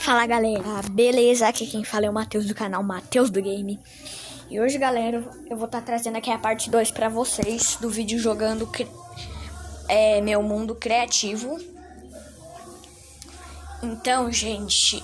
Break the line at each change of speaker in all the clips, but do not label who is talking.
Fala galera, beleza? Aqui quem fala é o Matheus do canal Matheus do Game. E hoje galera, eu vou estar trazendo aqui a parte 2 pra vocês do vídeo jogando meu mundo criativo. Então gente,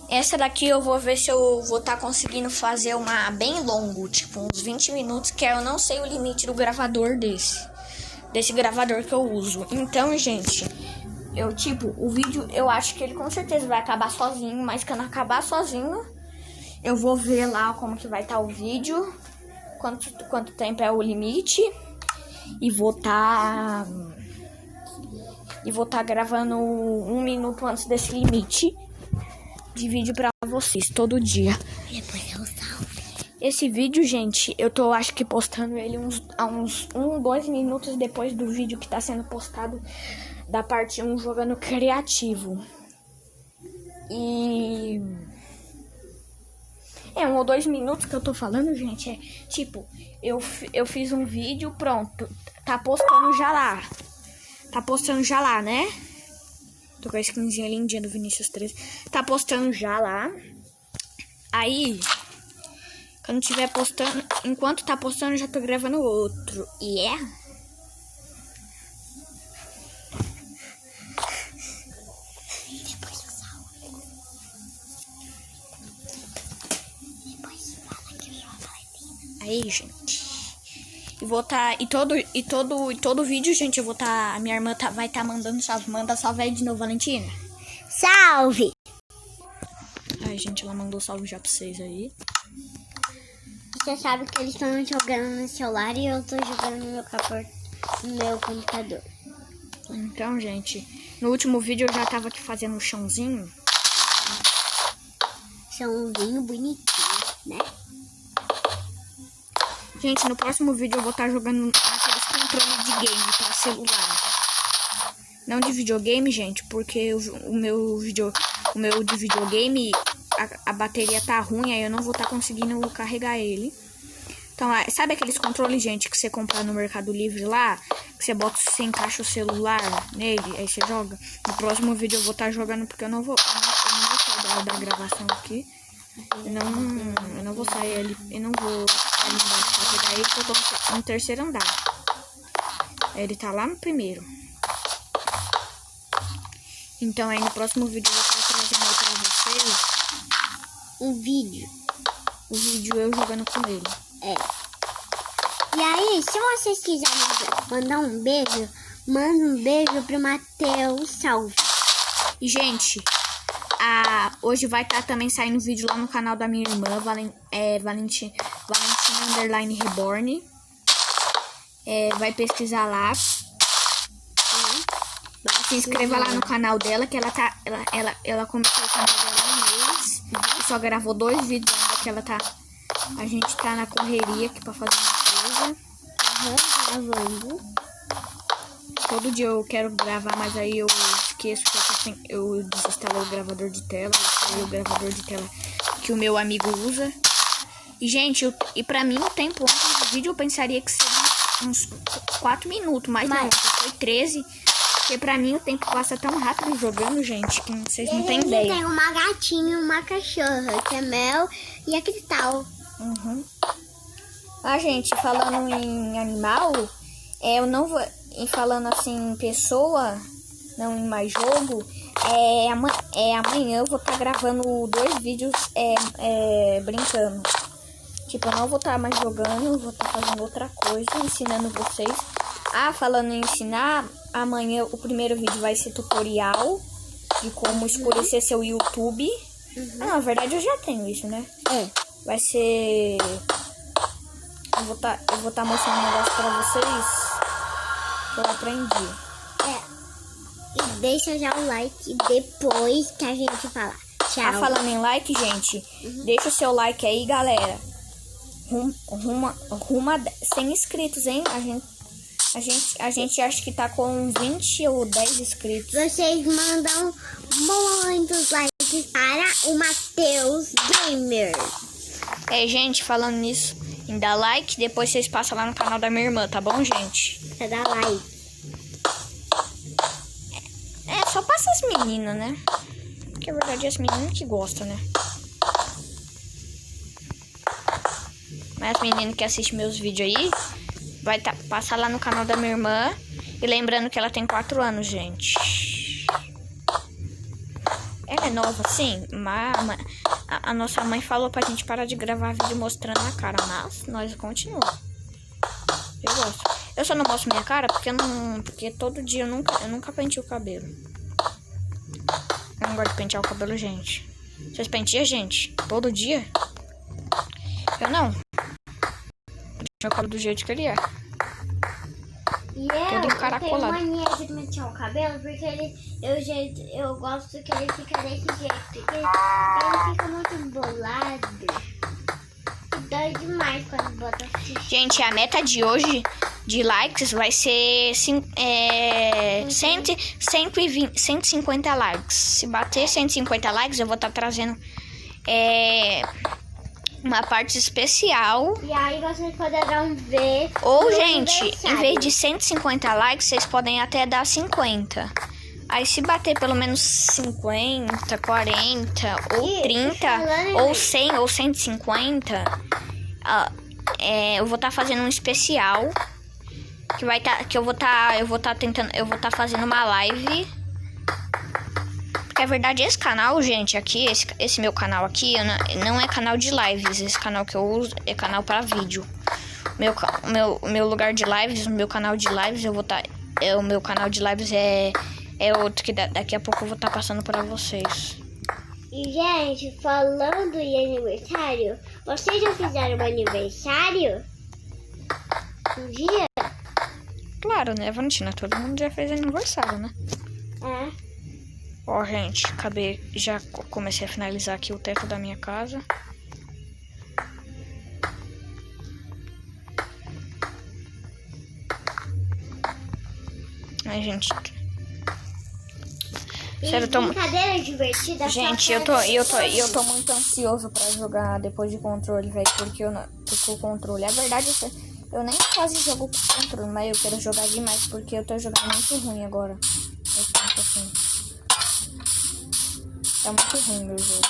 essa daqui eu vou ver se eu vou estar conseguindo fazer uma bem longo, tipo uns 20 minutos, que eu não sei o limite do gravador desse gravador que eu uso. Então gente, o vídeo, eu acho que ele com certeza vai acabar sozinho, mas quando acabar sozinho, eu vou ver lá como que vai estar o vídeo, quanto tempo é o limite, e vou estar gravando 1 minuto antes desse limite de vídeo pra vocês, todo dia.
Depois eu salvo.
Esse vídeo, gente, eu tô, acho que postando ele uns 2 minutos depois do vídeo que tá sendo postado da parte 1 jogando criativo. E 1 ou 2 minutos que eu tô falando, gente, eu fiz um vídeo, pronto, tá postando já lá. Tá postando já lá, né? Tô com a skinzinha lindinha do Vinicius 13. Tá postando já lá. Aí, quando tiver postando, enquanto tá postando, eu já tô gravando outro. E
Depois eu salvo. Depois fala que eu sou a Valentina.
aí, gente. E todo vídeo, gente, eu vou tá. A minha irmã vai tá mandando salve. Manda salve aí de novo, Valentina.
Salve!
Ai, gente, ela mandou salve já pra vocês aí.
Você sabe que eles estão jogando no celular e eu tô jogando no meu computador.
Então, gente, no último vídeo eu já tava aqui fazendo um chãozinho.
Chãozinho bonitinho, né?
Gente, no próximo vídeo eu vou estar jogando aqueles controles de game pra celular. Não de videogame, gente, porque o meu de videogame, a bateria tá ruim, aí eu não vou estar conseguindo carregar ele. Então, sabe aqueles controles, gente, que você compra no Mercado Livre lá? Que você encaixa o celular nele, aí você joga? No próximo vídeo eu vou estar jogando, porque eu não vou sair da gravação aqui. Eu não vou sair ali, eu não vou ali embaixo pra pegar ele, porque eu tô no terceiro andar. Ele tá lá no primeiro. Então aí no próximo vídeo eu vou estar trazendo aí pra vocês
Um vídeo.
o vídeo eu jogando com ele.
E aí, se vocês quiserem mandar um beijo, manda um beijo pro Matheus Salve.
E gente, hoje vai estar também saindo vídeo lá no canal da minha irmã, Valentina Underline Reborn. Vai pesquisar lá. Se inscreva lá no canal dela, que ela começou o canal dela há um mês. E só gravou 2 vídeos ainda, que a gente tá na correria aqui pra fazer uma coisa.
Gravando.
Todo dia eu quero gravar, mas aí eu esqueço que eu desinstalei o gravador de tela. Eu instalei o gravador de tela que o meu amigo usa. E gente, pra mim o tempo antes do vídeo eu pensaria que seria uns 4 minutos, mas não, foi 13. Porque pra mim o tempo passa tão rápido jogando, gente, que vocês não têm ideia.
Tem uma gatinha e uma cachorra, que é Mel e a Cristal.
Gente, falando em animal, eu não vou... E falando assim em pessoa, não em mais jogo, amanhã eu vou estar gravando 2 vídeos brincando. Tipo, eu não vou estar mais jogando, eu vou estar fazendo outra coisa, ensinando vocês. Falando em ensinar, amanhã o primeiro vídeo vai ser tutorial de como escurecer seu YouTube. Na verdade eu já tenho isso, né? Vai ser... Eu vou estar mostrando um negócio pra vocês que eu aprendi.
E deixa já o like depois que a gente falar. Tchau.
Falando em like, gente, deixa o seu like aí, galera. Ruma 100 inscritos, hein? A gente acha que tá com 20 ou 10 inscritos.
Vocês mandam muitos likes para o Matheus Gamer.
Gente, falando nisso, em dar like, depois vocês passam lá no canal da minha irmã, tá bom, gente?
Pra dar like.
Só pra passa as meninas, né? Porque a verdade é as meninas que gostam, né? Mas as meninas que assistem meus vídeos aí, vai passar lá no canal da minha irmã. E lembrando que ela tem 4 anos, gente. Ela é nova, sim, mas a nossa mãe falou pra gente parar de gravar vídeo mostrando a cara, mas nós continuamos. Eu gosto. Eu só não mostro minha cara porque todo dia eu nunca penteo o cabelo. Eu não gosto de pentear o cabelo, gente. Vocês penteiam, gente? Todo dia? Eu não. Deixa o cabelo do jeito que ele é.
E
todo encaracolado.
Eu tenho mania de pentear o cabelo porque eu gosto que ele fica desse jeito. Porque ele fica muito embolado. E dói demais quando bota assim.
Gente, a meta de hoje de likes vai ser 150 likes. Se bater 150 likes, eu vou estar trazendo uma parte especial.
E aí vocês poderão ver.
Ou, gente, em vez de 150 likes, vocês podem até dar 50. Aí se bater pelo menos 50, 40, ou 30, ou 100, ou 150, eu vou estar fazendo um especial. Que eu vou estar fazendo uma live. Porque a verdade, esse canal, gente, aqui, esse meu canal aqui, não é canal de lives. Esse canal que eu uso é canal para vídeo. Meu lugar de lives, o meu canal de lives, o meu canal de lives é outro que daqui a pouco eu vou estar passando para vocês.
E, gente, falando em aniversário, vocês já fizeram um aniversário? Um dia?
Claro, né, Valentina? Todo mundo já fez aniversário, né?
É.
Ó, gente, já comecei a finalizar aqui o teto da minha casa. Ai, gente. Sério,
brincadeira divertida.
Gente, eu tô muito ansioso pra jogar depois de controle, velho, porque o controle, a verdade é que eu nem quase jogo com controle, mas eu quero jogar demais porque eu tô jogando muito ruim agora. Eu sinto assim. Tá muito ruim meu jogo.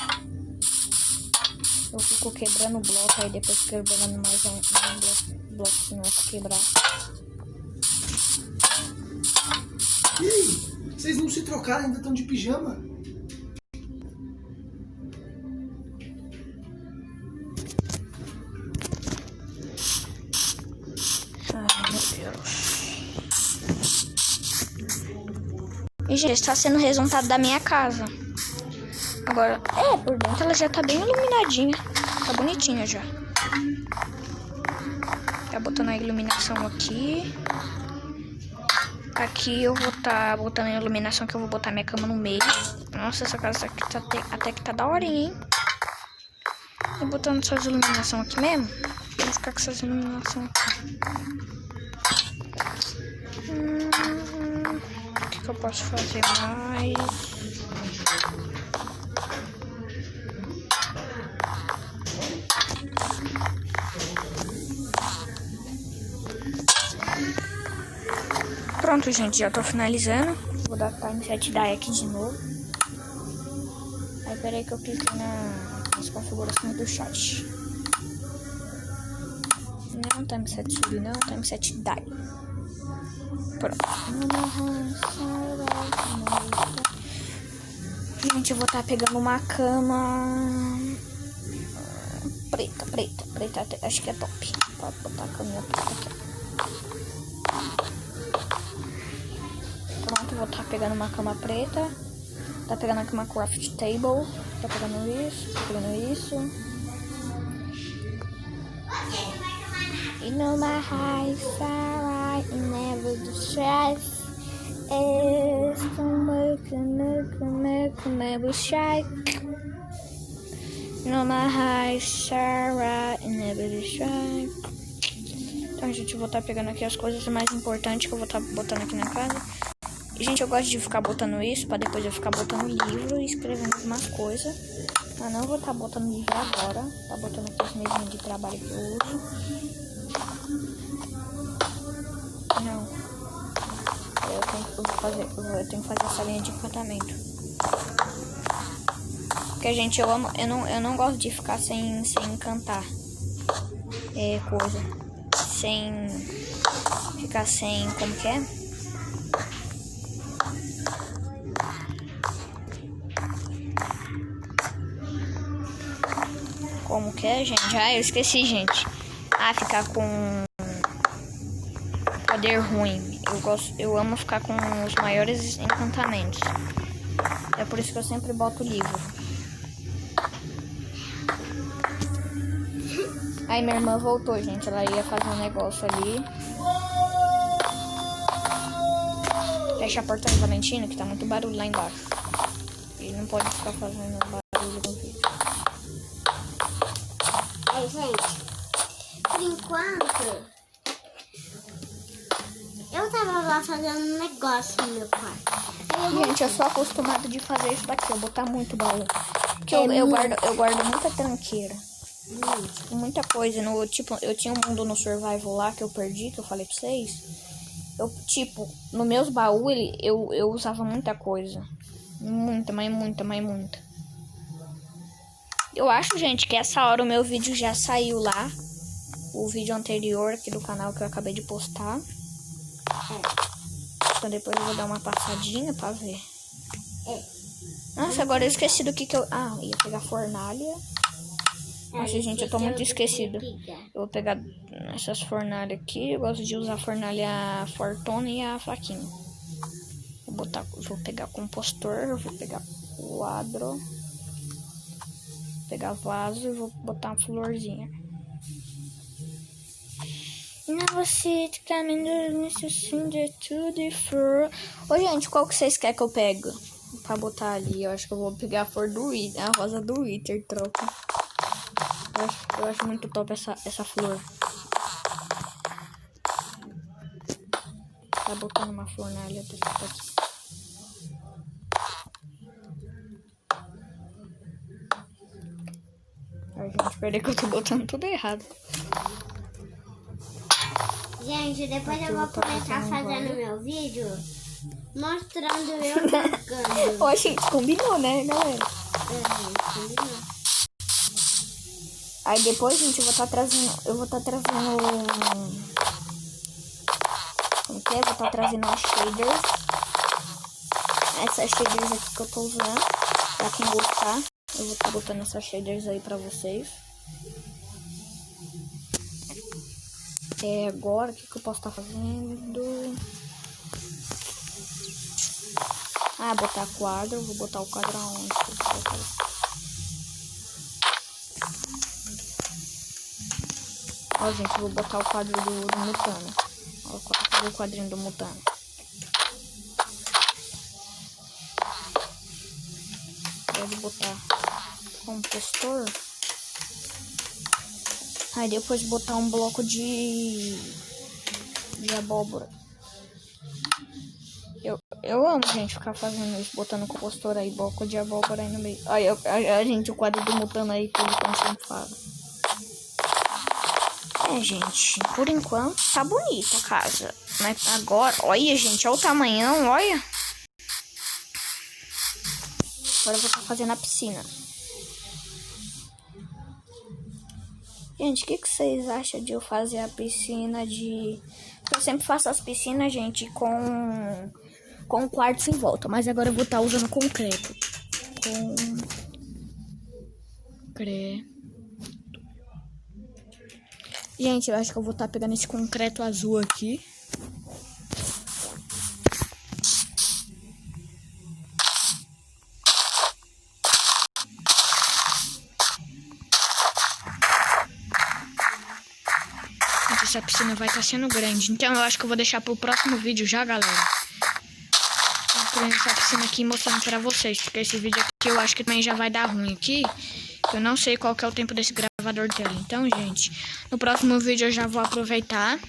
Eu fico quebrando o bloco, aí depois quebrando mais um bloco, senão pra quebrar.
E aí? Vocês não se trocaram, ainda estão de pijama?
Ai, meu Deus. E, gente, está sendo o resultado da minha casa. Agora, por dentro ela já tá bem iluminadinha. Tá bonitinha já. Tá botando a iluminação aqui. Aqui eu vou tá botando a iluminação que eu vou botar minha cama no meio. Nossa, essa casa aqui tá até que tá daorinha, hein? E botando essas iluminação aqui mesmo. Vou ficar com essas iluminação aqui. O que eu posso fazer mais? Pronto, gente, já tô finalizando. Vou dar time set die aqui de novo. Aí, peraí que eu clico nas configurações do chat. Não, time set subir não, time set die. Pronto. Gente, eu vou estar pegando uma cama preta, acho que é top. Pode botar a caminha preta aqui. Pronto, vou estar pegando uma cama preta. Tá pegando aqui uma craft table. Tá pegando isso. You know my highs are right, never distress. It's never shy. You know my highs are right, never distress. Então, gente, eu vou estar pegando aqui as coisas mais importantes que eu vou estar botando aqui na casa. Gente, eu gosto de ficar botando isso pra depois eu ficar botando livro e escrevendo algumas coisas. Mas não vou estar botando livro agora. Tá botando aqui as mesinhas de trabalho que eu uso. Não. eu vou fazer. Eu tenho que fazer essa linha de encantamento. Porque, gente, eu não gosto de ficar sem encantar. Coisa. Sem... Ficar sem... Como que é? Como que é, gente? Eu esqueci, gente. Ficar com poder ruim. Eu amo ficar com os maiores encantamentos. É por isso que eu sempre boto o livro. Aí minha irmã voltou, gente. Ela ia fazer um negócio ali. Fecha a porta do Valentino, que tá muito barulho lá embaixo. Ele não pode ficar fazendo barulho no vídeo.
Gente, por enquanto, eu tava lá fazendo um negócio no meu quarto.
Gente, eu sou acostumada de fazer isso daqui, eu botar muito baú. Porque eu guardo muita tranqueira. Muita coisa. Eu tinha um mundo no Survival lá que eu perdi, que eu falei pra vocês. No meus baús, eu usava muita coisa. Muita. Eu acho, gente, que essa hora o meu vídeo já saiu lá. O vídeo anterior aqui do canal que eu acabei de postar. Então depois eu vou dar uma passadinha pra ver. Nossa, agora eu esqueci do que eu... ia pegar fornalha. Nossa, gente, eu tô muito esquecida. Eu vou pegar essas fornalhas aqui. Eu gosto de usar a fornalha fortuna e a fraquinha. Vou pegar compostor, vou pegar quadro. Pegar vaso e vou botar uma florzinha. Now sit coming to the floor. Ô, gente, qual que vocês querem que eu pegue? Pra botar ali, eu acho que eu vou pegar a flor do Wither, a rosa do Wither, troca. Eu acho muito top essa flor. Tá botando uma fornalha desse aqui. Ai, gente, peraí que eu tô botando tudo errado.
Gente, depois eu vou começar fazendo meu vídeo mostrando eu jogando.
Ó, gente, combinou, né, galera?
Combinou.
Aí depois, gente, eu vou estar trazendo... Como que é? Eu vou estar trazendo as shaders. Essas shaders aqui que eu tô usando. Pra quem gostar. Eu vou estar botando essas shaders aí pra vocês. Agora, o que eu posso estar fazendo? Botar quadro. Vou botar o quadro aonde? Ó, gente, vou botar o quadro do Mutano. Ó, cadê o quadrinho do Mutano? Pode botar compostor. Aí depois botar um bloco de abóbora. Eu amo, gente, ficar fazendo isso, botando compostor aí, bloco de abóbora aí no meio. Aí, gente, o quadro do Mutano aí, tudo como sempre fala. Gente, por enquanto tá bonita a casa. Mas agora, olha, gente, olha o tamanhão, olha. Agora eu vou estar fazendo a piscina. Gente, o que vocês acham de eu fazer a piscina de... Eu sempre faço as piscinas, gente, com quartzo em volta. Mas agora eu vou estar usando concreto. Gente, eu acho que eu vou estar pegando esse concreto azul aqui. Essa piscina vai estar sendo grande. Então eu acho que eu vou deixar pro próximo vídeo já, galera. Construindo essa piscina aqui e mostrando pra vocês. Porque esse vídeo aqui eu acho que também já vai dar ruim aqui. Eu não sei qual que é o tempo desse gravador dele. Então, gente, no próximo vídeo eu já vou aproveitar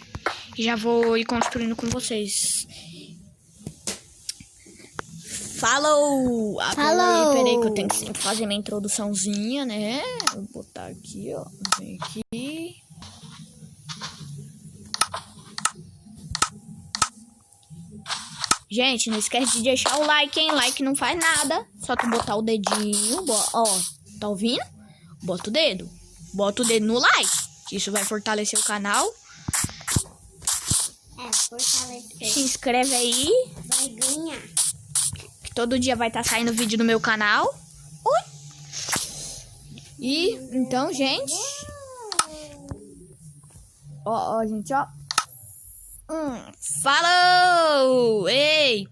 e já vou ir construindo com vocês. Falou!
Falou!
Peraí que eu tenho que sempre fazer minha introduçãozinha, né? Vou botar aqui, ó. Vem aqui. Gente, não esquece de deixar o like, hein? Like não faz nada. Só tu botar o dedinho. Ó, tá ouvindo? Bota o dedo. Bota o dedo no like. Que isso vai fortalecer o canal.
Fortalecer.
Se inscreve aí.
Vai ganhar.
Que todo dia vai estar saindo vídeo no meu canal. Ui! E, então, gente. Ó, gente, ó. Falou! Ei!